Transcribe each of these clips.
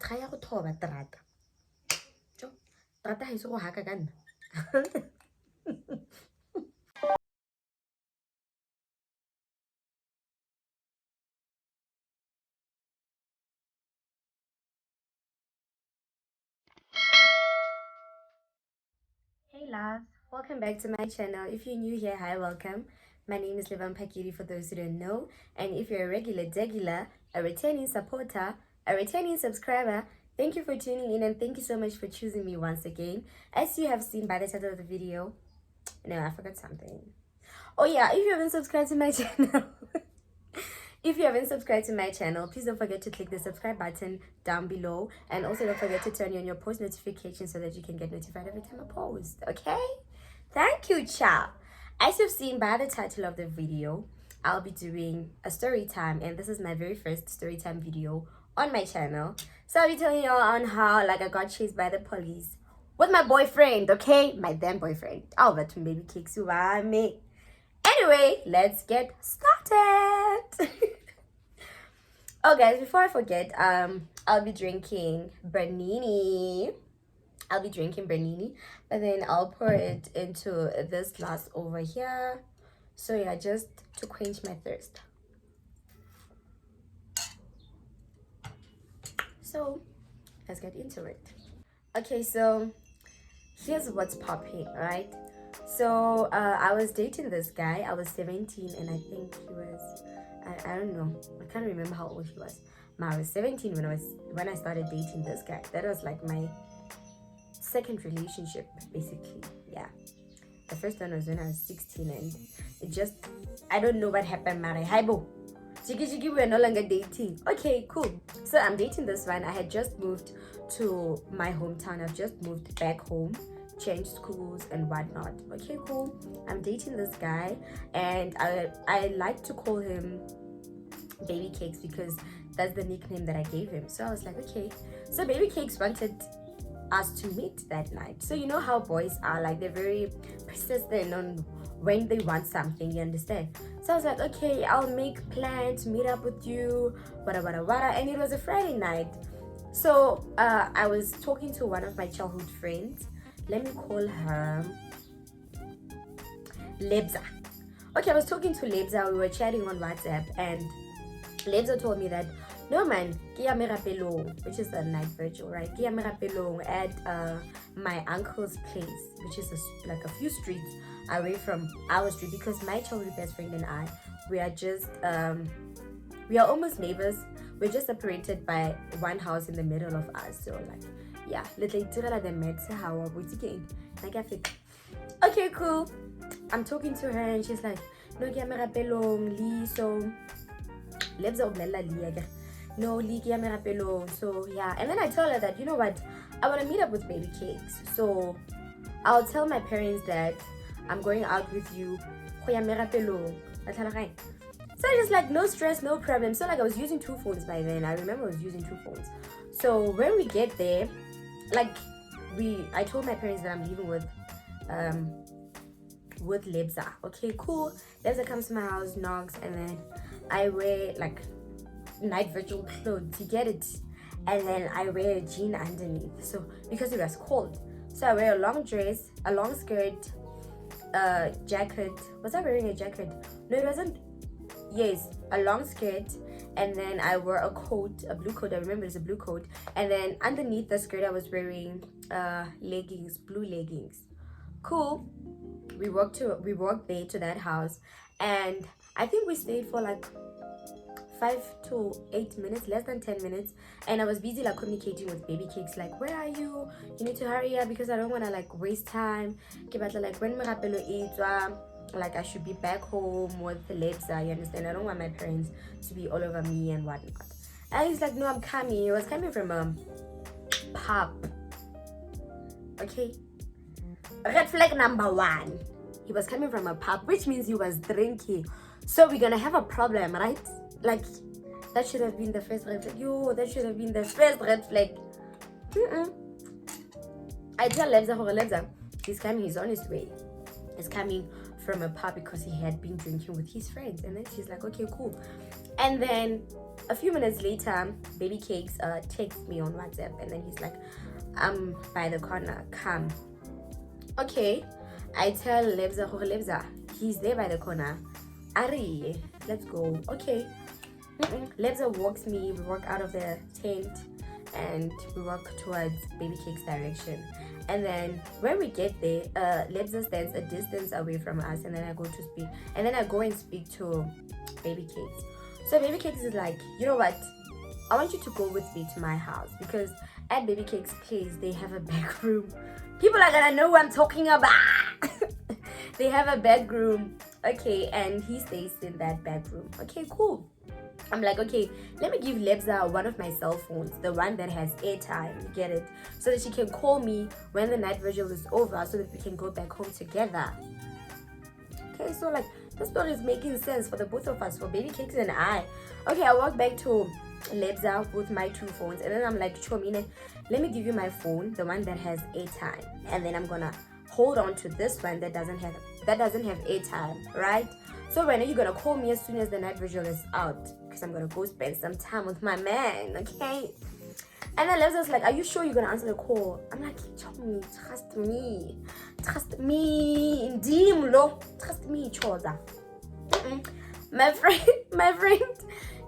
ga ya go thoba trata jo trata ha se go haka ka nna. Hey loves, welcome back to my channel. If you're new here, hi, welcome. My name is Lebang Phakedi for those who don't know, and if you're a regular, a returning supporter, a returning subscriber, thank you for tuning in and thank you so much for choosing me once again. As you have seen by the title of the video, no, I forgot something. Oh yeah, if you haven't subscribed to my channel, if you haven't subscribed to my channel, please don't forget to click the subscribe button down below, and also don't forget to turn on your post notifications so that you can get notified every time I post. Okay, thank you, ciao. As you've seen by the title of the video, I'll be doing a story time, and this is my very first story time video on my channel. So I'll be telling you all on how I got chased by the police with my boyfriend. Okay, my then boyfriend. Oh, but baby kicks you by me. Anyway, let's get started. Oh guys, before I forget, I'll be drinking Bernini. But then I'll pour it into this glass over here. So yeah, just to quench my thirst. So let's get into it. Okay, so here's what's popping, right? So I was dating this guy. I was 17 and I think he was, I don't know, I can't remember how old he was. But I was 17 when I started dating this guy. That was like my second relationship, basically. Yeah, the first one was when I was 16, and it just, I don't know what happened, Mari. Hi bo, jiggy, we're no longer dating. Okay, cool. So I'm dating this one. I had just moved to my hometown. I've just moved back home, changed schools and whatnot. Okay, cool. I'm dating this guy, and I like to call him Baby Cakes because that's the nickname that I gave him. So I was like, okay. So Baby Cakes wanted us to meet that night. So you know how boys are, like they're very persistent on when they want something, you understand? So I was like, okay, I'll make plans to meet up with you, wada. And it was a Friday night. So I was talking to one of my childhood friends. Let me call her Lebza. Okay, I was talking to Lebza. We were chatting on WhatsApp, and Lebza told me that, no man, Kia Merapelong, which is a night virtual, right? Kia Merapelong at my uncle's place, which is like a few streets away from our street, because my childhood best friend and I, we are just we are almost neighbors. We're just separated by one house in the middle of us. So like, yeah, little the met how okay, cool. I'm talking to her and she's like, no, Kia Merapelong, Lee, so let's no, so yeah. And then I told her that, you know what, I want to meet up with Baby Cakes, so I'll tell my parents that I'm going out with you. So just like, no stress, no problem. So like, I was using 2 phones by then. I remember I was using 2 phones. So when we get there, like I told my parents that I'm leaving with Lebza. Okay, cool. Lebza comes to my house, knocks, and then I wear like night virtual clothes, you get it, and then I wear a jean underneath, so because it was cold. So I wear a long dress, a long skirt, jacket. Was I wearing a jacket? No, it wasn't. Yes, a long skirt, and then I wore a coat, a blue coat. I remember it's a blue coat, and then underneath the skirt I was wearing leggings, blue leggings. Cool. We walked there to that house, and I think we stayed for like 5 to 8 minutes, less than 10 minutes, and I was busy like communicating with Baby Cakes, like, where are you? You need to hurry up because I don't want to like waste time. Like when Merapelo eats, like I should be back home with the Lebza, you understand? I don't want my parents to be all over me and whatnot. And he's like, no, I'm coming. He was coming from a pub. Okay, red flag number 1. He was coming from a pub, which means he was drinking. So we're gonna have a problem, right? Like, that should have been the first red flag. Yo, that should have been the first red flag. I tell Lebza, he's coming, he's on his way. He's coming from a pub because he had been drinking with his friends. And then she's like, okay, cool. And then a few minutes later, Baby Cakes texts me on WhatsApp, and then he's like, I'm by the corner, come. Okay, I tell Lebza, he's there by the corner. Ari, let's go. Okay. Lebza walks me, we walk out of the tent, and we walk towards Baby Cake's direction. And then when we get there, Lebza stands a distance away from us, and then I go to speak, and then I go and speak to Baby Cakes. So Baby Cakes is like, you know what? I want you to go with me to my house, because at Baby Cake's place they have a back room. People are gonna know what I'm talking about. They have a bedroom, okay, and he stays in that bedroom. Okay, cool. I'm like, okay, let me give Lebza one of my cell phones, the one that has airtime, you get it, so that she can call me when the night vigil is over, so that we can go back home together. Okay, so like, this story is making sense for the both of us, for Baby Cakes and I. Okay, I walk back to Lebza with my 2 phones, and then I'm like, Chomine, let me give you my phone, the one that has airtime, and then I'm gonna hold on to this one that doesn't have airtime, right? So when are you gonna call me as soon as the night vigil is out? Because I'm gonna go spend some time with my man, okay? And then Lebza's like, are you sure you're gonna answer the call? I'm like, Chomi, trust me, trust me, Choza. My friend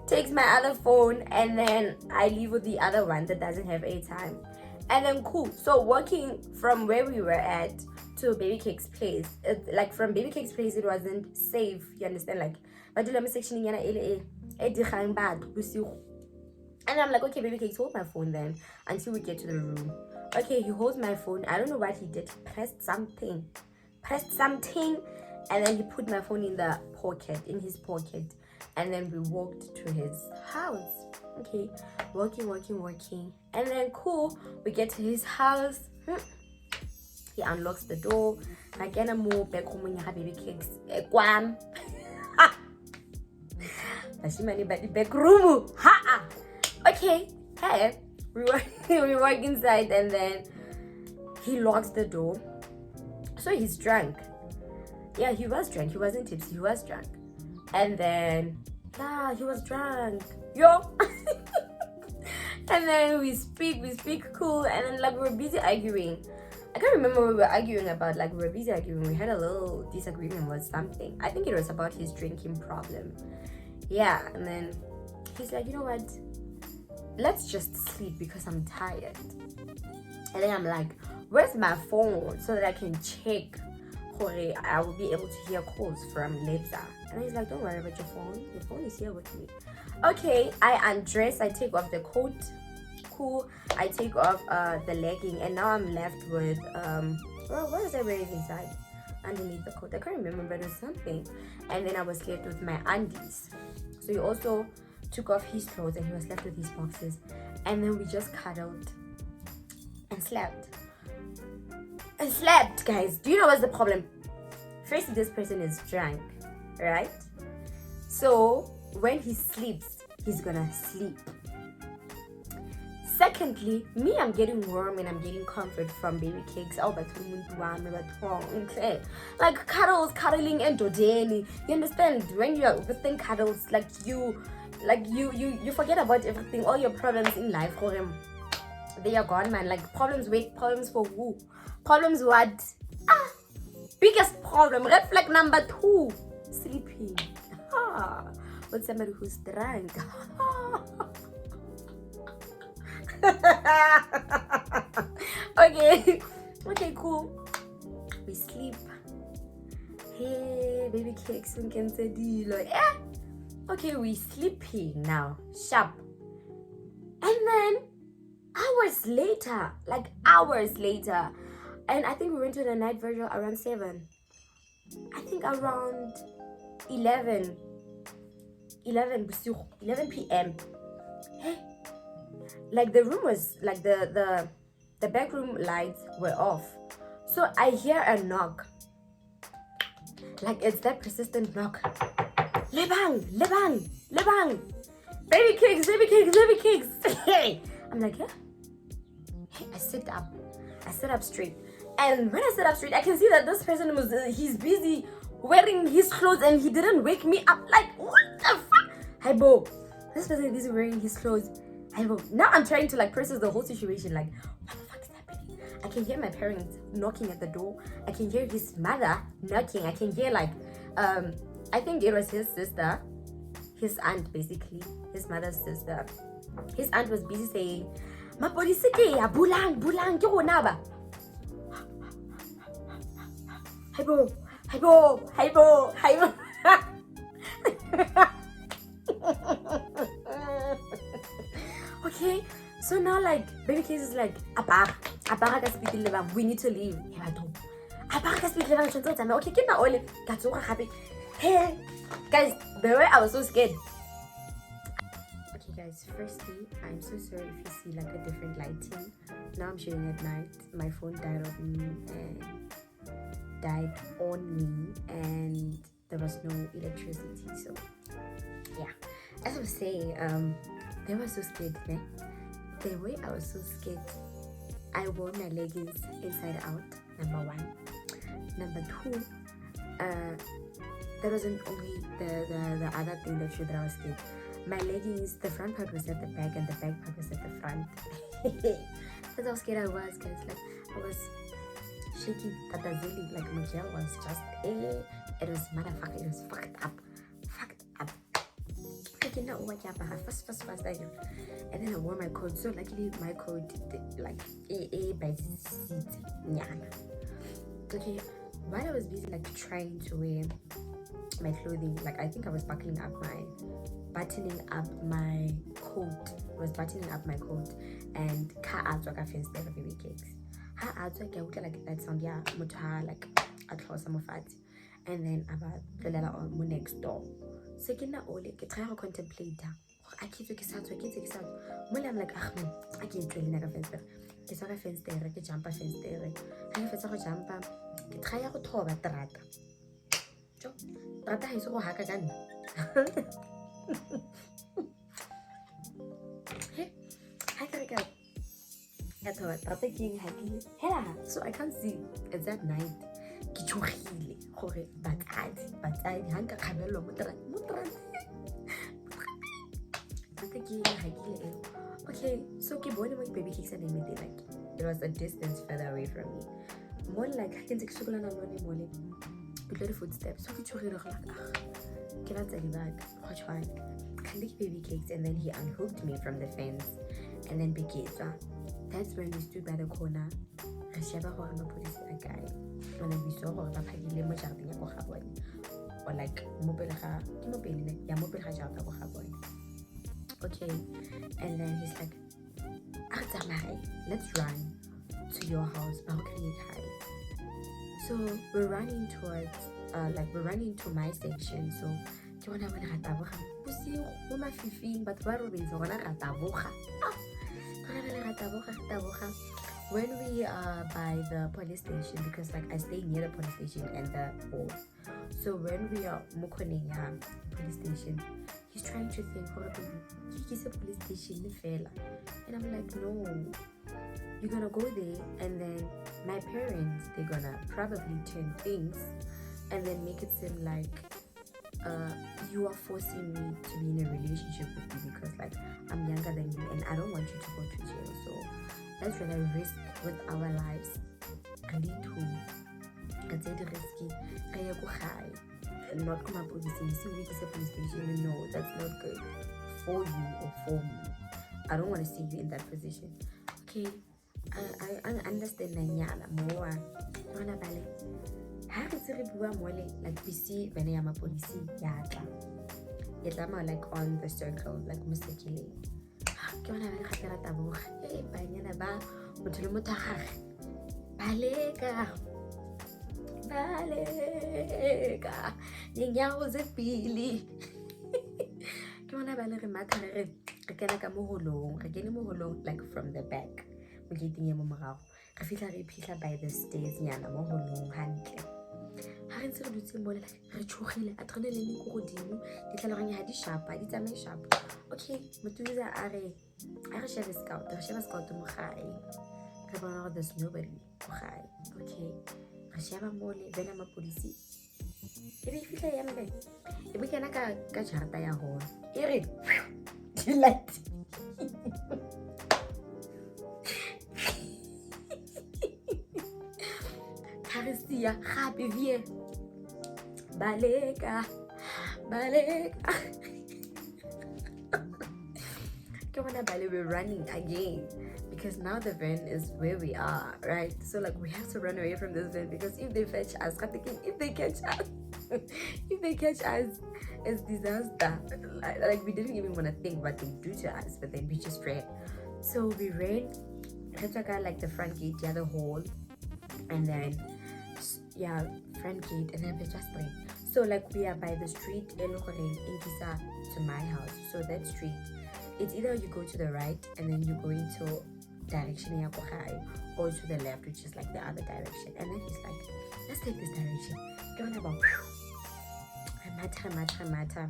takes my other phone, and then I leave with the other one that doesn't have airtime. And then cool. So walking from where we were at to Baby Cake's place, like from Baby Cake's place, it wasn't safe. You understand? Like, but the section in and I'm like, okay, Baby Cakes, hold my phone then until we get to the room. Okay, he holds my phone. I don't know what he did. Pressed something, and then he put my phone in his pocket, and then we walked to his house. Okay, walking, and then cool, we get to his house. He unlocks the door. I get a move back home when you have Baby Cakes. Back room. Okay, hey, we walk inside, and then he locks the door. So he's drunk. Yeah, he was drunk. He wasn't tipsy. He was drunk. And then, he was drunk. Yo. And then we speak cool, and then like we were busy arguing. I can't remember what we were arguing about. Like, we were busy arguing. We had a little disagreement with something. I think it was about his drinking problem. Yeah, and then he's like, you know what? Let's just sleep because I'm tired. And then I'm like, where's my phone so that I can check? I will be able to hear calls from Lebza. And he's like, don't worry about your phone. Your phone is here with me. Okay, I undress. I take off the coat. Cool. I take off the legging, and now I'm left with what was I wearing inside? Underneath the coat. I can't remember, but it was something. And then I was left with my undies. So he also took off his clothes, and he was left with his boxes. And then we just cuddled and slept. Guys. Do you know what's the problem? First, this person is drunk, right? So when he sleeps, he's gonna sleep. Secondly, me, I'm getting warm and I'm getting comfort from Baby Cakes. Like cuddling and dodeni. You understand? When you're within cuddles, like you forget about everything, all your problems in life. They are gone, man. Like, problems for who? Problems what? Biggest problem. Red flag number 2. Sleeping. With somebody who's drunk. Okay, cool. We sleep. Hey, Baby Cakes, we can say okay, we sleeping now. Sharp. And then hours later, and I think we went to the night vigil around 7. I think around 11 p.m. Hey, like the room was like the back room lights were off, so I hear a knock. Like, it's that persistent knock. Lebang. Baby Cakes. Hey, I'm like, yeah. Hey, I sit up straight, and when I sit up straight, I can see that this person he's busy wearing his clothes, and he didn't wake me up. Like, what the fuck? Hi, Bo. This person is wearing his clothes. Hi, Bo. Now I'm trying to like process the whole situation. Like, what the fuck is happening? I can hear my parents knocking at the door. I can hear his mother knocking. I can hear like, I think it was his sister, his aunt basically, his mother's sister. His aunt was busy saying, "Mapolisi ke ya bulang ke rona ba." Hi, Bo. Hi, Bo. Hi, Bo. Hi, Bo. Okay, so now like baby case is like apara ka speed Lebang, we need to leave. Apara ka speed Lebang, okay, keep my olive. Hey guys, the way I was so scared. Okay guys, firstly, I'm so sorry if you see like a different lighting. Now I'm shooting at night. My phone died on me and there was no electricity, so yeah. As I was saying, they were so scared, eh? The way I was so scared, I wore my leggings inside out, number one. Number two, that wasn't only the other thing that showed that I was scared. My leggings, the front part was at the back and the back part was at the front. That's how scared I was, guys. Like, I was shaking tatazeli, like my gel was just, it was motherfucker, it was fucked up. Fast, and then I wore my coat. So luckily my coat like by seat. Okay, while I was busy like trying to wear my clothing, like I think I was buttoning up my coat and car out like a fence there baby cakes. Her out like like that sound like a close some of it, and then about the letter on my next door. So ke try to contemplate I keep I'm like, man, I can't tell you a fence there. Ke a fence there, ke jump a fence there. I fetsa go jumpa, ke try go thoba trata. Trata ha iso go haka ka nna. Hey, I ka thoba trata ke eng hakile. Hela, so I can't see. It's that night. Ke tshogile gore batsadi ha nka kgabelwa mo trata. Okay, so keep going with baby cakes and everything. Like it was a distance further away from me. More like I can take chocolate and one but little footsteps. So get your get out the bag. Watch one. Can take baby cakes and then he unhooked me from the fence and then Bekesa. That's when we stood by the corner. I shaba ho ama police a guy. When we saw ho ba phakile mo jarting ya go ga bone. Or like mobile ga jarta go ga bone. Okay, and then he's like, let's run to your house. So we're running towards, we're running to my section. So when we are by the police station, because like I stay near the police station and the board. So when we are Mukoneya police station, he's trying to think, he's a police station, and I'm like, no, you're gonna go there, and then my parents, they're gonna probably turn things and then make it seem like you are forcing me to be in a relationship with you because like I'm younger than you and I don't want you to go to jail. So that's when I risk with our lives. I need to risky. Not come up with the same police station. No, that's not good for you or for me. I don't want to see you in that position. Okay, I understand more. How can you like we see when I am a police? Like on the circle, like Mustakili. Balega dinyago tse pili ke bona ba le re matha re kena ka moholong re kene moholong like from the back mo gating ya mo morago re fitla re phihla by the stairs nyana moholong hantle ha re ntse re dutse mo le re tshogile adrenaline go godimo di tlhaloganya ha di shapa di tsamae shapa. Okay, motuza a re shebe scout mo gae re bona there's nobody go gae. Okay, Rashaba Mole, Venama Police. If you feel like if we can catch her tire hole, Eric, you like Carisia, happy vie. Balega. Come on, we're running again because now the van is where we are, right? So like we have to run away from this van because if they catch us, if they catch us, it's disaster. Like we didn't even want to think what they do to us, but then we just ran. So we ran. Like the front gate, the other hall, and then front gate, and then we just ran. So like we are by the street to my house. So that street, it's either you go to the right and then you go into direction or to the left, which is like the other direction. And then he's like, let's take this direction. Going about matter.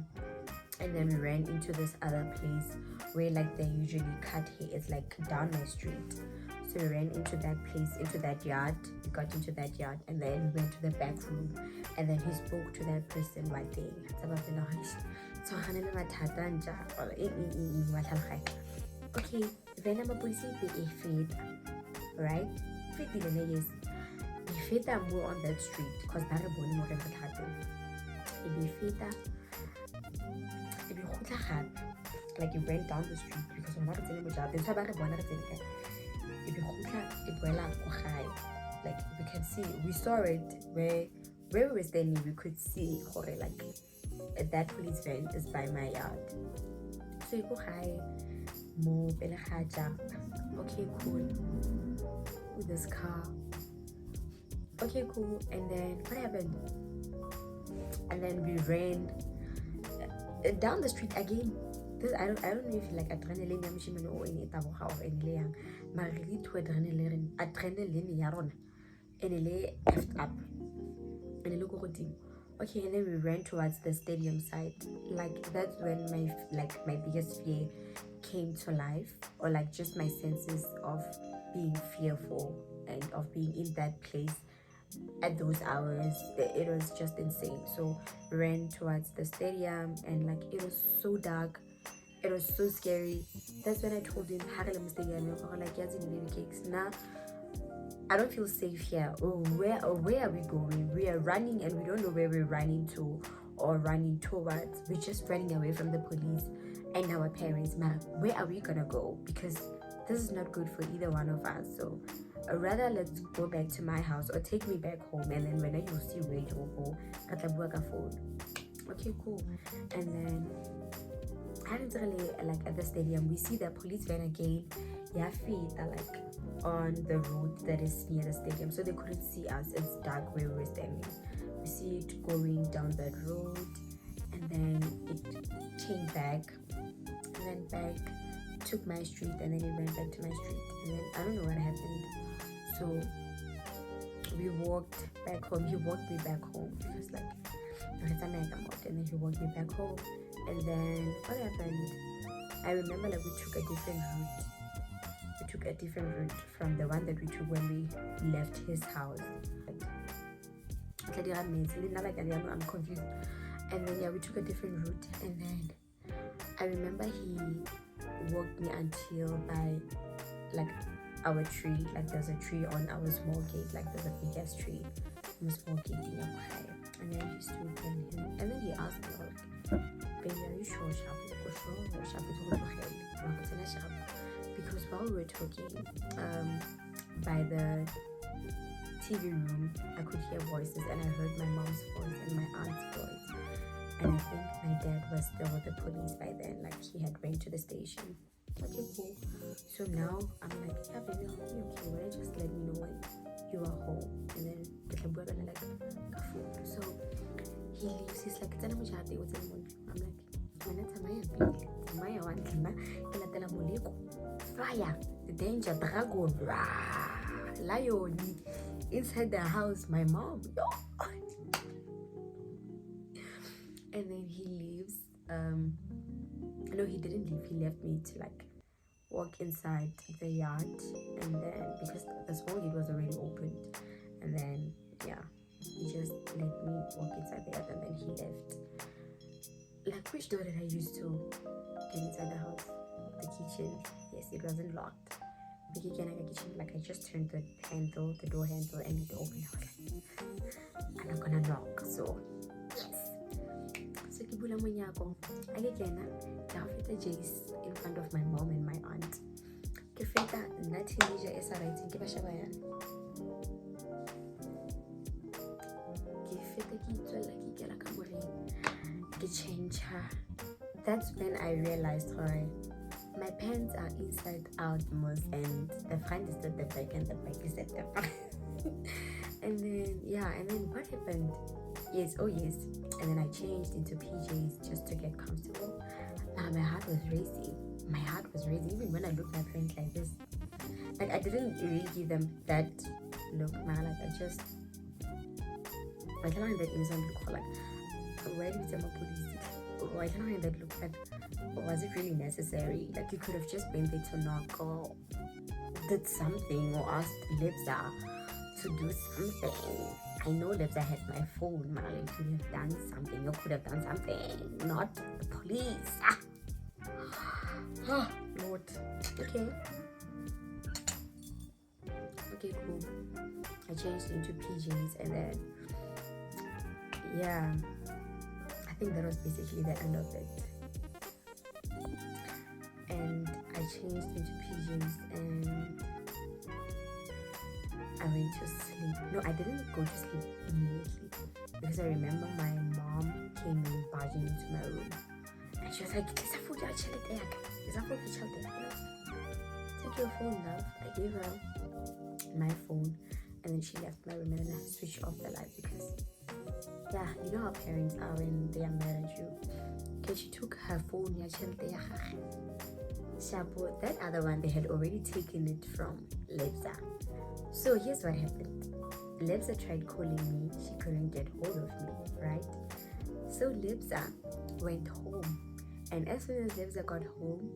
And then we ran into this other place where like they usually cut hair. It's like down my street. So we ran into that place, into that yard. We got into that yard and then we went to the back room. And then he spoke to that person one day. So okay, then I'm a police right? Yes. If more on that street, because that is more than what happened. Like you went down the street because I'm not telling you that. Like we can see, we saw it where we were standing. We could see like that police van is by my yard. So you go high, move, okay, cool. With this car, okay, cool. And then what happened? And then we ran down the street again. I don't know if like adrenaline or any taboha or any young, but really to adrenaline yaron and left up and look okay. And then we ran towards the stadium side. Like that's when my biggest fear came to life, or like just my senses of being fearful and of being in that place at those hours. It was just insane. So we ran towards the stadium and like it was so dark. It was so scary. That's when I told him, nah, I don't feel safe here. Where are we going? We are running and we don't know where we're running to or running towards. We're just running away from the police and our parents. Where are we gonna go? Because this is not good for either one of us. So rather let's go back to my house or take me back home, and then when you see where you will go, okay, cool. And then like at the stadium, we see the police van again. Feet are like on the road that is near the stadium, so they couldn't see us. It's dark where we were standing. We see it going down that road, and then it came back, and then back took my street, and then it went back to my street, and then I don't know what happened. So we walked back home. He walked me back home because like and then he walked me back home. And then what happened? I remember like we took a different route. We took a different route from the one that we took when we left his house. I'm confused. And then we took a different route. And then I remember he walked me until by like our tree. Like there's a tree on our small gate. Like there's a big ass tree. And small gate in high. And then he stood and then he asked me like, baby, are you sure? Because while we were talking by the TV room, I could hear voices, and I heard my mom's voice and my aunt's voice, and I think my dad was still with the police by then, like he had ran to the station. Okay, cool. So now I'm like, yeah, baby, are you okay? Why don't you just let me know when you are home? And then like, so he leaves. He's like, I'm like, fire, the danger, dragon, lion inside the house, my mom. And then he leaves. No, he didn't leave. He left me to like walk inside the yard, and then because the small gate was already opened, and then he just let me walk inside the other, and then he left. Like, which door did I use to get inside the house? The kitchen. Yes, it wasn't locked. The kitchen, like, I just turned the handle, the door handle, and it opened. I was like, I'm not gonna knock. So yes. So kibula monyako. I get the Jace in front of my mom and my aunt. Kefeta na teenager is writing ke ba shaba yana. Kefeta ki tswela ki kela ka moreng. Ke change her. That's when I realized my pants are inside out most, and the front is at the back and the back is at the front. And then what happened? Yes, and then I changed into PJs just to get comfortable. My heart was racing. Even when I looked at my parents like this. Like, I didn't really give them that look, man. Like, I can't that innocent look. Like, why did you tell my police? Why can't that look like? Was it really necessary? Like, you could have just been there to knock or did something or asked Lebza to do something. I know Lebza had my phone, man. You could have done something. You could have done something. Not the police. Oh, Lord. Okay, cool. I changed into PJs, and then I think that was basically the end of it. And I changed into PJs and I went to sleep. No, I didn't go to sleep immediately because I remember my mom came in barging into my room and she was like, "There's a food I chill it there. There's a food I chill there. Take your phone, love." I gave her my phone and then she left my room, and then I switched off the light because you know how parents are when they are mad at you. Okay, she took her phone, that other one, they had already taken it from Lebza. So here's what happened. Lebza tried calling me, she couldn't get hold of me, right? So Lebza went home, and as soon as Lebza got home,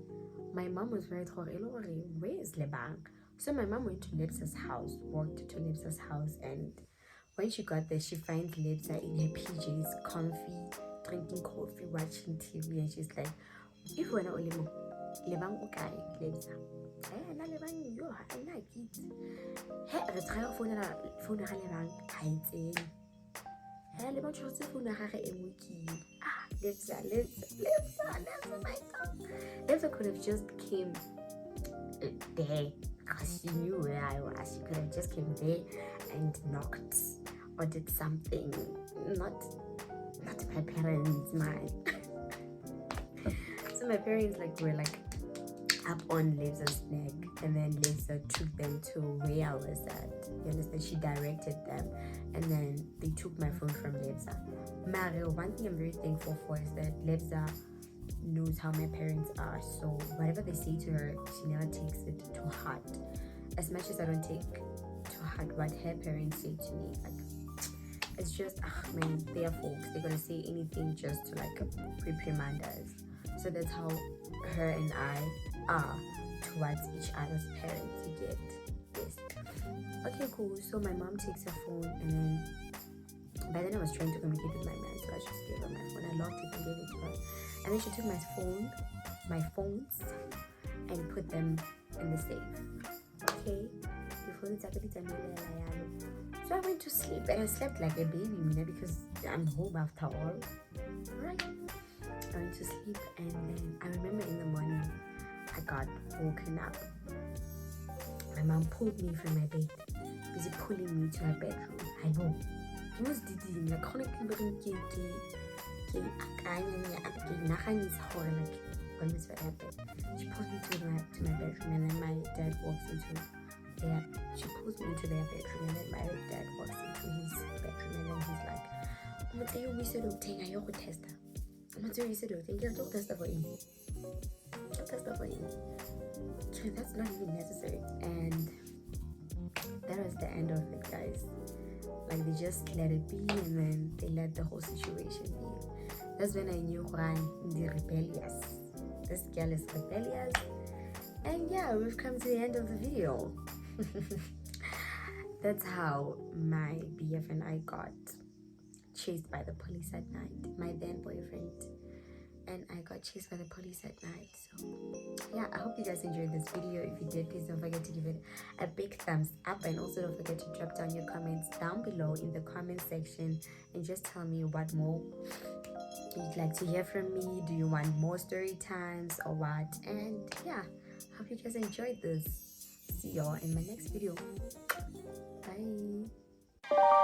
my mom was very told, where is Lebang? So my mom went to Lebza's house, walked to Lebza's house, and when she got there, she finds Lebza in her PJs, comfy, drinking coffee, watching TV, and she's like, if we're not only Lebang okay, Lebza. Na Lebang yo, I like it. Hey, re try phone ya Lebang, ha itseng. Hey, Lebang tshotse phone ya gage e mo ki. Lebza, my God. Lebza could have just came there because she knew where I was. She could have just came there and knocked or did something. Not my parents, man. So my parents were up on Lebza's neck, and then Lebza took them to where I was at. You understand? She directed them, and then they took my phone from Lebza. Mario, one thing I'm very thankful for is that Lebza knows how my parents are, so whatever they say to her, she never takes it to heart. As much as I don't take to heart what her parents say to me, it's just, man, they are folks. They're gonna say anything just to reprimand us. So that's how her and I are towards each other's parents. You get this? Okay, cool. So my mom takes her phone, and then by then I was trying to communicate with my man, so I just gave her my phone. I locked it and gave it to her, and then she took my phones, and put them in the safe. Okay. So I went to sleep, and I slept like a baby, because I'm home after all. Right? I went to sleep, and then I remember in the morning I got woken up. My mom pulled me from my bed, busy pulling me to her bedroom. I know. I was dizzy, what happened. She pulls me to my bedroom, and then my dad walks into there. She pulls me into their bedroom, and then my dad walks into his bedroom, and then he's like, I'm tell you, we said, "Okay, I will test her." I'm tell you, said, "Okay, I'll test her for him. I'll test her for him." So that's not even necessary, and that was the end of it, guys. They just let it be, and then they let the whole situation be. That's when I knew the rebellious. This girl is rebellious. And we've come to the end of the video. that's how my BF and I got chased by the police at night. My then boyfriend and I got chased by the police at night. So yeah, I hope you guys enjoyed this video. If you did, please don't forget to give it a big thumbs up, and also don't forget to drop down your comments down below in the comment section and just tell me what more you'd like to hear from me. Do you want more story times or what? And yeah, hope you guys enjoyed this. See y'all in my next video. Bye.